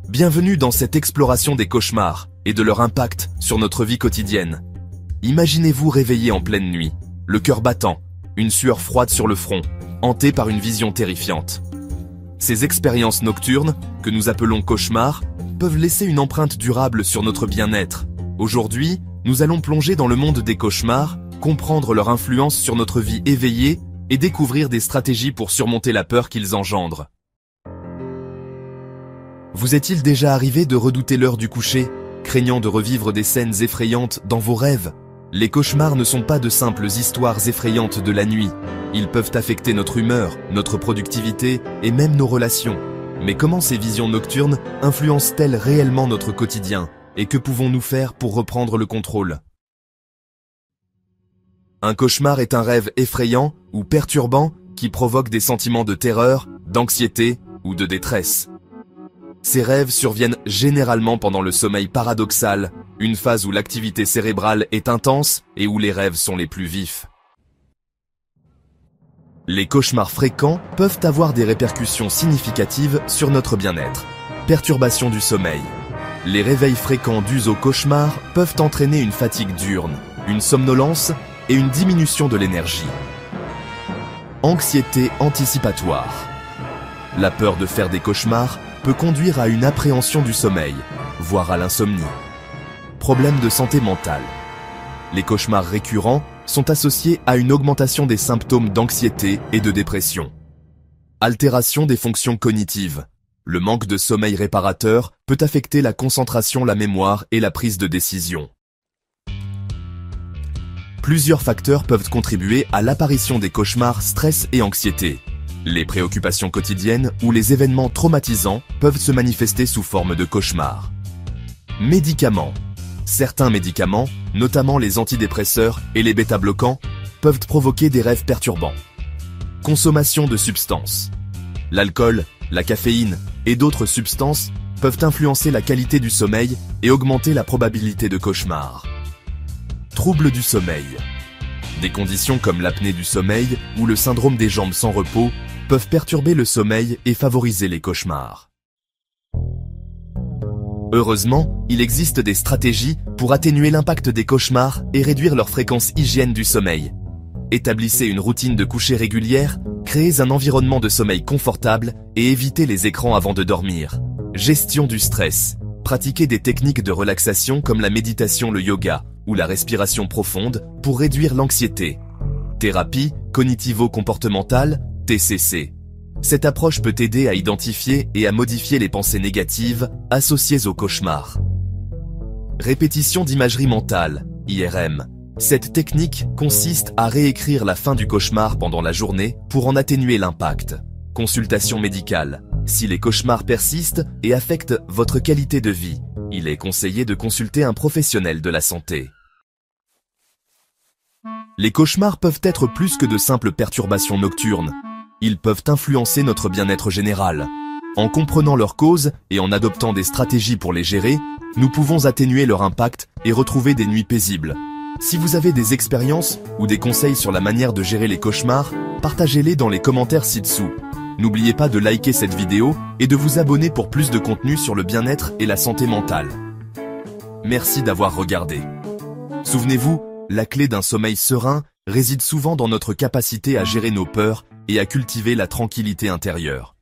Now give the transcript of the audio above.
Bienvenue dans cette exploration des cauchemars et de leur impact sur notre vie quotidienne. Imaginez-vous réveillé en pleine nuit, le cœur battant, une sueur froide sur le front, hanté par une vision terrifiante. Ces expériences nocturnes, que nous appelons cauchemars, peuvent laisser une empreinte durable sur notre bien-être. Aujourd'hui, nous allons plonger dans le monde des cauchemars, comprendre leur influence sur notre vie éveillée et découvrir des stratégies pour surmonter la peur qu'ils engendrent. Vous est-il déjà arrivé de redouter l'heure du coucher, craignant de revivre des scènes effrayantes dans vos rêves? Les cauchemars ne sont pas de simples histoires effrayantes de la nuit. Ils peuvent affecter notre humeur, notre productivité et même nos relations. Mais comment ces visions nocturnes influencent-elles réellement notre quotidien? Et que pouvons-nous faire pour reprendre le contrôle? Un cauchemar est un rêve effrayant ou perturbant qui provoque des sentiments de terreur, d'anxiété ou de détresse. Ces rêves surviennent généralement pendant le sommeil paradoxal, une phase où l'activité cérébrale est intense et où les rêves sont les plus vifs. Les cauchemars fréquents peuvent avoir des répercussions significatives sur notre bien-être. Perturbation du sommeil. Les réveils fréquents dus aux cauchemars peuvent entraîner une fatigue diurne, une somnolence et une diminution de l'énergie. Anxiété anticipatoire. La peur de faire des cauchemars peut conduire à une appréhension du sommeil, voire à l'insomnie. Problèmes de santé mentale. Les cauchemars récurrents sont associés à une augmentation des symptômes d'anxiété et de dépression. Altération des fonctions cognitives. Le manque de sommeil réparateur peut affecter la concentration, la mémoire et la prise de décision. Plusieurs facteurs peuvent contribuer à l'apparition des cauchemars, stress et anxiété. Les préoccupations quotidiennes ou les événements traumatisants peuvent se manifester sous forme de cauchemars. Médicaments. Certains médicaments, notamment les antidépresseurs et les bêta-bloquants, peuvent provoquer des rêves perturbants. Consommation de substances. L'alcool, la caféine et d'autres substances peuvent influencer la qualité du sommeil et augmenter la probabilité de cauchemars. Troubles du sommeil. Des conditions comme l'apnée du sommeil ou le syndrome des jambes sans repos peuvent perturber le sommeil et favoriser les cauchemars. Heureusement, il existe des stratégies pour atténuer l'impact des cauchemars et réduire leur fréquence hygiène du sommeil. Établissez une routine de coucher régulière, créez un environnement de sommeil confortable et évitez les écrans avant de dormir. Gestion du stress. Pratiquez des techniques de relaxation comme la méditation, le yoga ou la respiration profonde pour réduire l'anxiété. Thérapie cognitivo-comportementale, TCC. Cette approche peut aider à identifier et à modifier les pensées négatives associées aux cauchemars. Répétition d'imagerie mentale, IRM. Cette technique consiste à réécrire la fin du cauchemar pendant la journée pour en atténuer l'impact. Consultation médicale. Si les cauchemars persistent et affectent votre qualité de vie, il est conseillé de consulter un professionnel de la santé. Les cauchemars peuvent être plus que de simples perturbations nocturnes. Ils peuvent influencer notre bien-être général. En comprenant leurs causes et en adoptant des stratégies pour les gérer, nous pouvons atténuer leur impact et retrouver des nuits paisibles. Si vous avez des expériences ou des conseils sur la manière de gérer les cauchemars, partagez-les dans les commentaires ci-dessous. N'oubliez pas de liker cette vidéo et de vous abonner pour plus de contenu sur le bien-être et la santé mentale. Merci d'avoir regardé. Souvenez-vous, la clé d'un sommeil serein réside souvent dans notre capacité à gérer nos peurs et à cultiver la tranquillité intérieure.